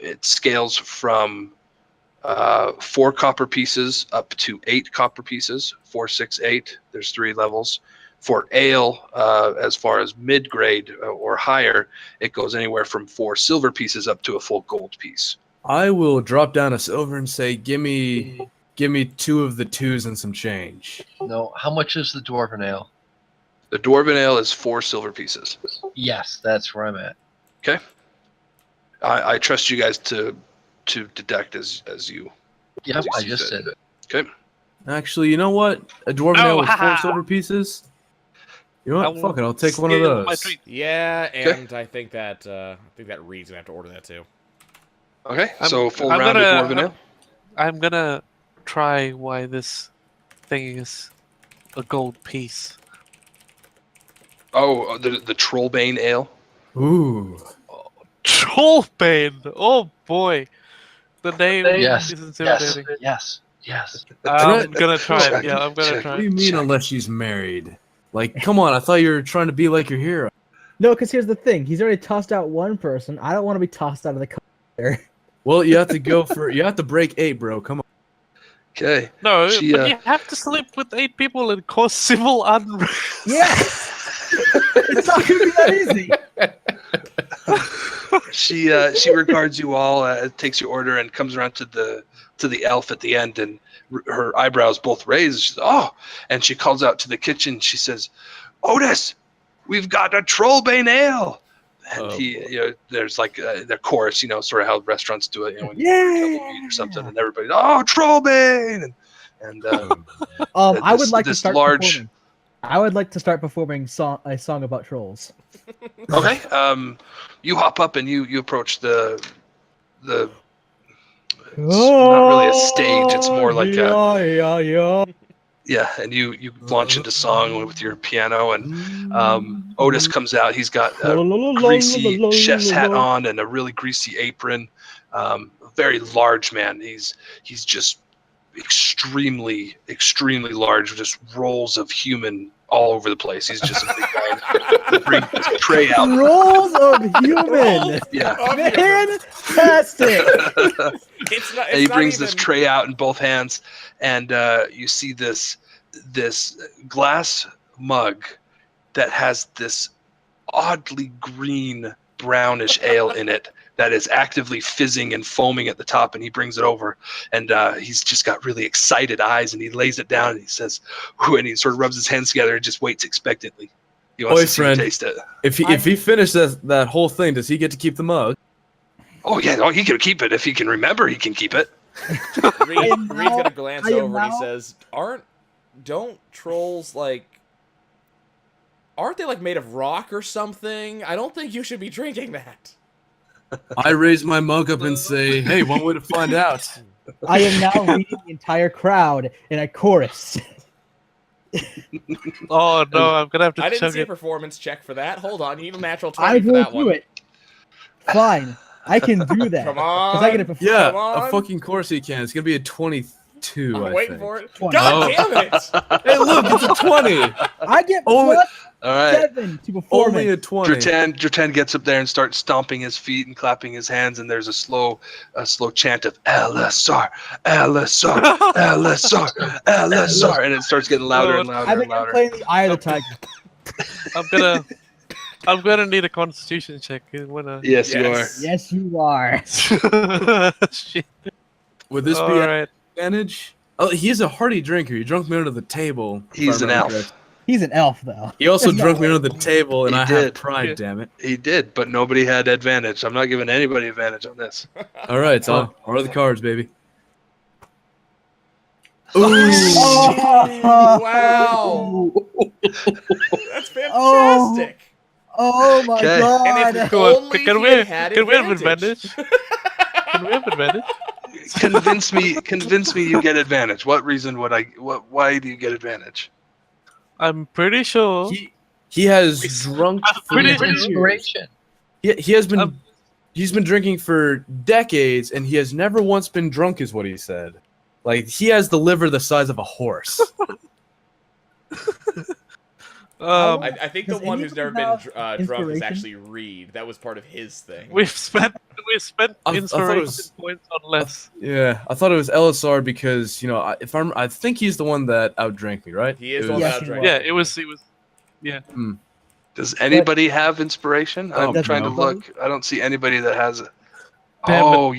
it scales from 4 copper pieces up to 8 copper pieces. 4, 6, 8. There's 3 levels. For ale, as far as mid-grade or higher, it goes anywhere from 4 silver pieces up to a full gold piece. I will drop down a silver and say, give me 2 of the 2s and some change. No, how much is the dwarven ale? The dwarven ale is 4 silver pieces. Yes, that's where I'm at. Okay. I trust you guys to deduct as you. Yep, as you I see just fit. said it. Okay. Actually, you know what? A dwarven Oh, ale with 4 haha. silver pieces? You know I what? will Fuck it, I'll take one of steal my those. treat. Yeah, Okay. and I think that Reed's gonna have to order that too. Okay. I'm- So full I'm round gonna- of dwarven ale. I'm gonna try why this thing is a gold piece. Oh, the Trollbane ale. Ooh. Trollbane! Oh boy! The name Yes, is Yes, intimidating. yes, yes. I'm gonna try Check, it. Yeah, I'm gonna check. try What do you it. mean Check. unless she's married? Like, come on, I thought you were trying to be like your hero. No, because here's the thing. He's already tossed out one person. I don't want to be tossed out of the car. Well, you have to you have to break 8, bro. Come on. Okay. No, She, but you have to sleep with 8 people and cause civil unrest. Yeah! It's not going to be that easy. She regards you all, takes your order, and comes around to the elf at the end, and her eyebrows both raised. She says, "Oh!" And she calls out to the kitchen. She says, "Otis, we've got a Trollbane ale." And Oh, there's like the chorus, sort of how restaurants do it, when you Yeah! kill the meat or something, and everybody, "Oh, Trollbane!" And I would this- like to this start large- performing. I would like to start performing a song about trolls. okay, you hop up and you approach the. It's not really a stage. It's more like a. Yeah, and you launch into song with your piano, and Otis comes out. He's got a greasy chef's hat on and a really greasy apron. A very large man. He's just extremely large, with just rolls of human all over the place. He's just a big guy. He brings this tray out. Rolls of human. Yeah. Fantastic. It's not. And he It's not brings even, this tray out in both hands, and you see this glass mug that has this oddly green brownish ale in it that is actively fizzing and foaming at the top, and he brings it over, and he's just got really excited eyes, and he lays it down and he says, "Ooh," and he sort of rubs his hands together and just waits expectantly. He wants to see you Boyfriend. taste it. If he finishes that whole thing, does he get to keep the mug? Oh yeah, no, he can keep it if he can remember. He can keep it. Reed's gonna glance I am over and he now- says, "Don't trolls aren't they like made of rock or something? I don't think you should be drinking that." I raise my mug up and say, "Hey, one way to find out." I am now leading the entire crowd in a chorus. Oh no, I'm gonna have to I didn't chug see a it. performance check for that. Hold on, you need a natural I 20 for will that do one. it. Fine. I can do that. Come 'Cause on. I get to perform. Yeah, Come on. a fucking course he can. It's gonna be a 22. I'm I waiting think. for it. 20. God Oh. damn it! Hey, look, it's a 20. I get Only- plus All right. 7 to perform. Only a 20. Dretan gets up there and starts stomping his feet and clapping his hands, and there's a slow chant of Elessar, Elessar, Elessar, Elessar, and it starts getting louder and louder I and think I'm louder. playing the Eye of the Tiger. I'm gonna I'm gonna need a constitution check. Yes, you are. Yes, you are. Shit. Would this All be an right. advantage? Oh, he's a hearty drinker. He drunk me under the table. if He's I an remember elf. correct. He's an elf, though. He also There's no drunk me way. under the table, and He I did. have pride. Yeah. Damn it! He did, but nobody had advantage. I'm not giving anybody advantage on this. All right, so what are the cards, baby? Oh, Wow. That's Oh. fantastic. oh my Okay. god! And if Come on, only can he we had had can we have advantage. advantage? Can we have advantage? Convince me you get advantage. What reason would I? Why do you get advantage? I'm pretty sure. He has drunk. For pretty It's sure. years. inspiration. He has been. Um, He's been drinking for decades, and he has never once been drunk, is what he said. Like, he has the liver the size of a horse. I think the Does one any who's of never you been have drunk is inspiration? actually Rede. That was part of his thing. we've spent I thought it inspiration was- points on less. Yeah, I thought it was Elessar because, you know, I think he's the one that outdrank me, right? He is It the one was- Yes, that he outdrank. was. Yeah, it was. Yeah. Does anybody have inspiration? I'm Does trying to nobody? look. I don't see anybody that has it. Damn it. Oh,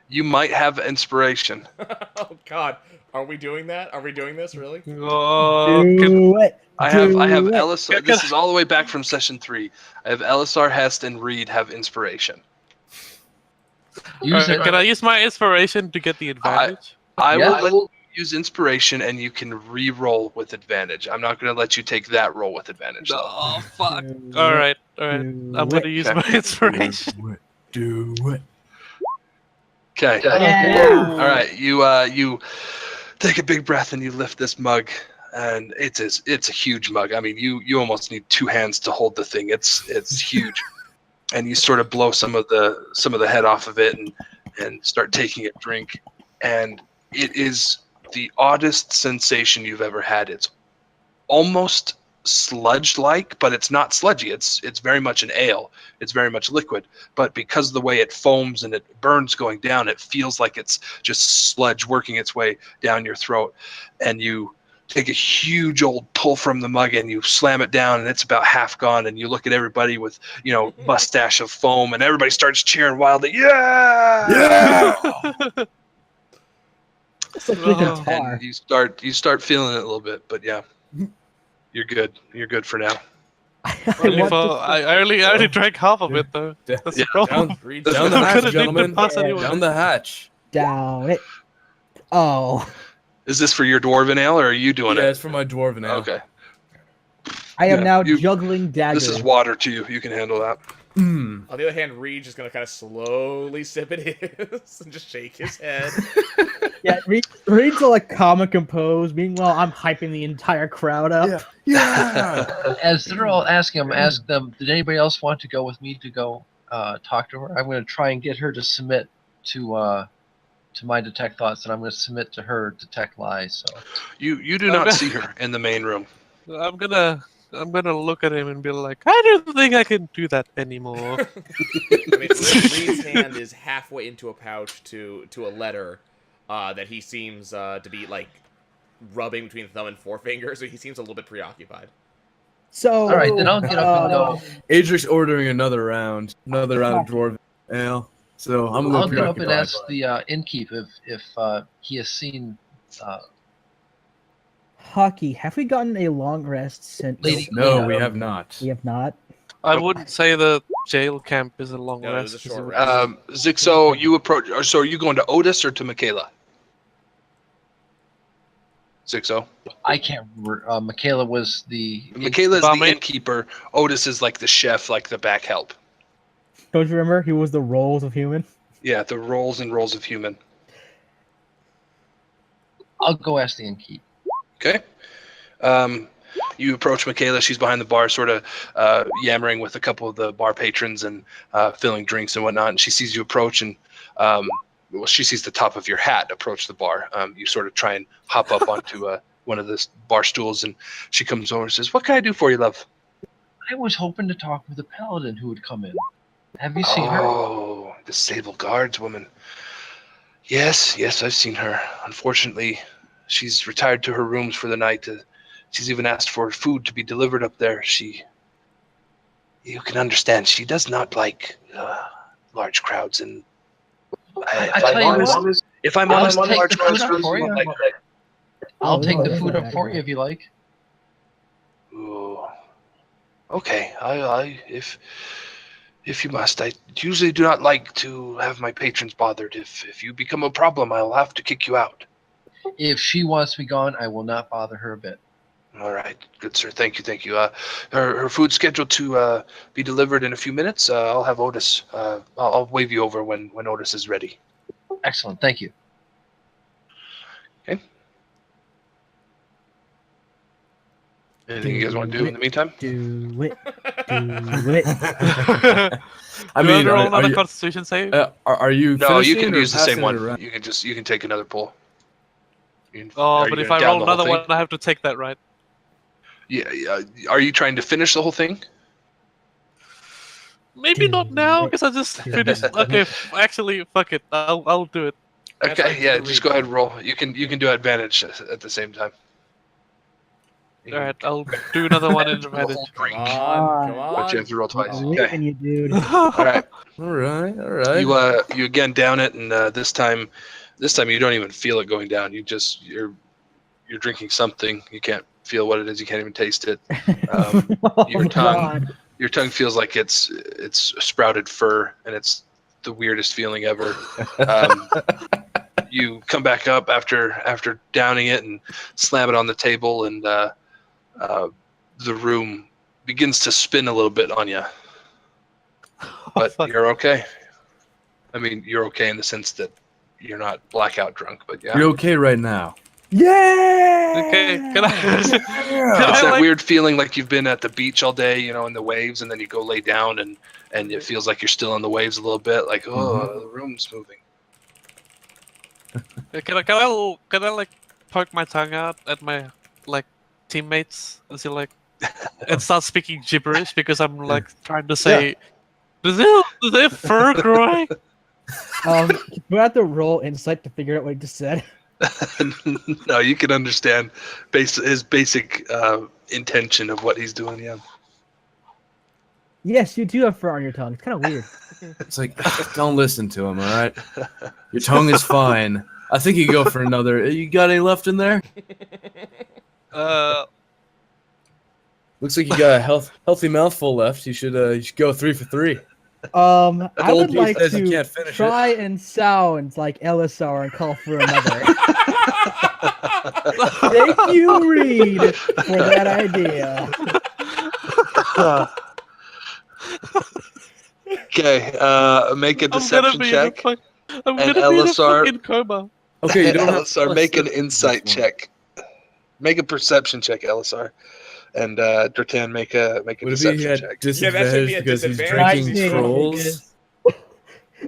you might have inspiration. Oh God, are we doing that? Are we doing this really? Oh, can, Do it. I have Do it. Elessar. Yeah, This is all the way back from session 3. I have Elessar, Hest, and Rede have inspiration. Use it. can I use my inspiration to get the advantage? I Yeah. will let you use inspiration, and you can re-roll with advantage. I'm not going to let you take that roll with advantage. though. Oh fuck! Do All it. right, all right. Do I'm gonna it. use Okay. my inspiration. Do it. Okay. Yeah. All right. You take a big breath and you lift this mug, and it's a huge mug. I mean, you almost need 2 hands to hold the thing. It's huge, and you sort of blow some of the head off of it and start taking a drink, and it is the oddest sensation you've ever had. It's almost sludge-like, but it's not sludgy. It's very much an ale. It's very much liquid, but because of the way it foams and it burns going down, it feels like it's just sludge working its way down your throat. And you take a huge old pull from the mug and you slam it down, and it's about half gone. And you look at everybody with, mustache of foam, and everybody starts cheering wildly. Yeah! It's like the Oh. guitar. And you start feeling it a little bit, but yeah, you're good. You're good for now. I only drank half of it though. That's the Yeah, problem. Rede's Down the I'm hatch, gonna need to gentlemen. pass anyway. Down the hatch. Down it. Oh, Is this for your dwarven ale, or are you doing Yeah, it? it's for my dwarven ale. Okay. I am Yeah, now you- juggling daggers. This is water to you. You can handle that. Mm. On the other hand, Reed's just gonna kind of slowly sip at his and just shake his head. Yeah, Reed's all like calm and composed. Meanwhile, I'm hyping the entire crowd up. Yeah. As they're all asking him, ask them, did anybody else want to go with me to go talk to her? I'm going to try and get her to submit to my detect thoughts, and I'm going to submit to her detect lies. So You do not see her in the main room. I'm gonna look at him and be like, I don't think I can do that anymore. I mean, Reed's hand is halfway into a pouch to a letter that he seems to be like rubbing between thumb and forefinger, so he seems a little bit preoccupied. So, all right, then I'll get up and go. Adric's ordering another round of dwarven ale. So I'm a little I'll get up preoccupied. and ask the innkeep if he has seen. Hockey, have we gotten a long rest since? Lady- No, we have not. We have not. I wouldn't say the jail camp is a long No, it was rest. a short is it? rest. Zixo, you approach. Or so are you going to Otis or to Michaela? Zixo. I can't remember. Michaela was the. Michaela is the Barmaid? innkeeper. Otis is like the chef, like the back help. Don't you remember? He was the roles of human. Yeah, the roles and roles of human. I'll go ask the innkeep. Okay. You approach Michaela. She's behind the bar, sort of yammering with a couple of the bar patrons and filling drinks and whatnot. And she sees you approach, and she sees the top of your hat approach the bar. You sort of try and hop up onto one of the bar stools, and she comes over and says, "What can I do for you, love?" I was hoping to talk with a paladin who would come in. Have you seen her? Oh, the Sable Guards woman. Yes, I've seen her. Unfortunately, she's retired to her rooms for the night. She's even asked for food to be delivered up there. She you can understand she does not like large crowds. And if I'm honest, I'll take large the crowds food up for you. like that. I'll Oh, take no, the that's food not up for bad. you if you like. Ooh. Okay, if you must, I usually do not like to have my patrons bothered. If you become a problem, I'll have to kick you out. If she wants to be gone, I will not bother her a bit. All right, good sir. Thank you, thank you. Her food's scheduled to be delivered in a few minutes. I'll have Otis. I'll wave you over when Otis is ready. Excellent, thank you. Okay. Anything you guys want to do in the meantime? Do it. Do it. I Do mean, roll are another you, Constitution save? are you No, you finishing can or use the same passing it one. around? You can take another pull. Oh, Are but you if gonna I down roll the whole another thing? one, I have to take that, right? Yeah. Are you trying to finish the whole thing? Maybe not now, Do because I just Do finished. it. Okay, actually, fuck it. I'll do it. Okay, That's yeah. like Just go ahead and roll. You can do advantage at the same time. All right, I'll do another one in advantage. Come on, come But you on. have to roll twice. I'm Okay. leaving you, dude. All right. All right. You again down it, and this time you don't even feel it going down. You're drinking something. You can't feel what it is. You can't even taste it. Your tongue your tongue feels like it's sprouted fur, and it's the weirdest feeling ever. You come back up after downing it and slam it on the table, and the room begins to spin a little bit on you. But fuck. you're okay. I mean, you're okay in the sense that you're not blackout drunk, but yeah. You're okay right now. Yeah. Okay, can I? It's I that like- weird feeling like you've been at the beach all day, in the waves, and then you go lay down and it feels like you're still on the waves a little bit, like, the room's moving. Can I like poke my tongue out at my like teammates and see like and start speaking gibberish because I'm like trying to say, is there fur growing? We have to roll insight to figure out what he just said. No, you can understand his basic intention of what he's doing, yeah. Yes, you do have fur on your tongue. It's kind of weird. It's like, don't listen to him, all right? Your tongue is fine. I think you go for another. You got any left in there? Looks like you got a healthy mouthful left. You should go 3 for 3. I Gold would piece like says you to can't finish try and sound like Elessar and call for another. Thank you, Reed, for that idea. Okay, make a deception check. I'm And gonna be in a Elessar- fucking coma. Okay, you don't have Elessar, make an plus insight this one. check. Make a perception check, Elessar. And Dretan, make a Would it be deception he had check. Yeah, that should disadvantage be a because he's disadvantage. drinking Nice. trolls?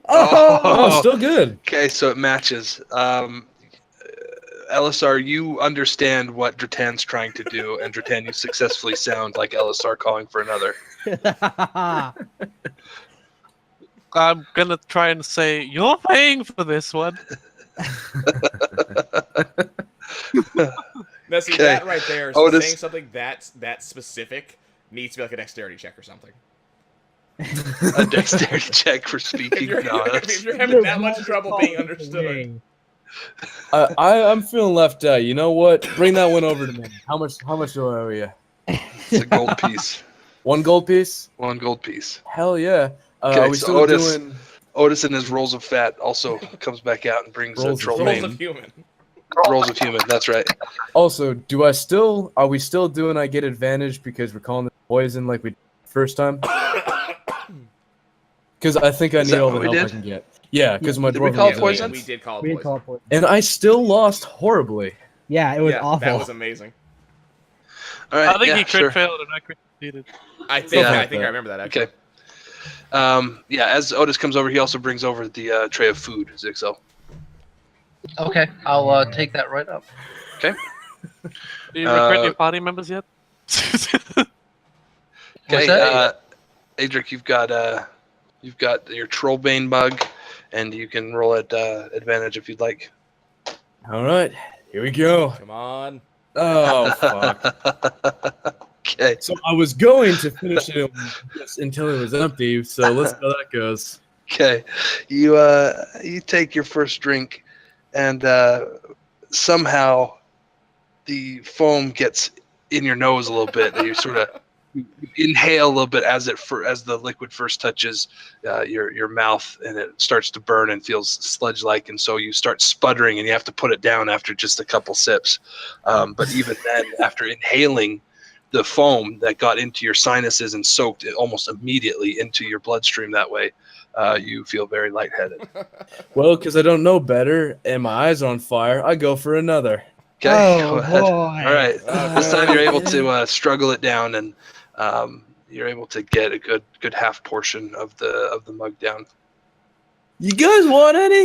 Oh, Oh, still good. Okay, so it matches. Elessar, you understand what Dretan's trying to do, and Dretan, you successfully sound like Elessar calling for another. I'm gonna try and say you're paying for this one. Now, see, Okay. that right there, Otis. saying something that specific needs to be like a dexterity check or something. A dexterity check for If speaking. you're, No, if that's- you're having that much trouble being understood. I'm feeling left out. You know what? Bring that one over to me. How much do I owe you? it's a gold piece. 1 gold piece? 1 gold piece. Hell yeah. Okay, Are we so still Otis- doing Otis and his rolls of fat also comes back out and brings a Rolls of troll Rolls bane. of human. Rolls of human, that's right. Also, are we still doing I get advantage because we're calling it poison like we did first time? Because I think I Is need that all what the we help I did? can get. Yeah, because my Did we dwarven call it was poison? amazing. We did call it We didn't poison. call it poison. And I still lost horribly. Yeah, it was Yeah, awful. that was amazing. All right, I think yeah, he crit sure. failed and I crit succeeded. I think Yeah. I remember that actually. Okay. Yeah, as Otis comes over, he also brings over the tray of food, Zixo. Okay, I'll take that right up. Do you recruit your Uh, party members yet? Okay, that? Adrik, you've got your Trollbane bug, and you can roll at advantage if you'd like. All right, here we go. Come on. Oh, fuck. Okay. So I was going to finish it just until it was empty. So let's see how that goes. Okay. You take your first drink, and somehow the foam gets in your nose a little bit, and you sort of inhale a little bit as the liquid first touches your mouth, and it starts to burn and feels sludge-like, and so you start sputtering, and you have to put it down after just a couple sips. But even then, after inhaling the foam that got into your sinuses and soaked it almost immediately into your bloodstream that way, you feel very lightheaded. Well, because I don't know better and my eyes are on fire, I go for another. Okay, Oh, go ahead. boy. All right. This time you're able to struggle it down, and you're able to get a good half portion of the mug down. You guys want any?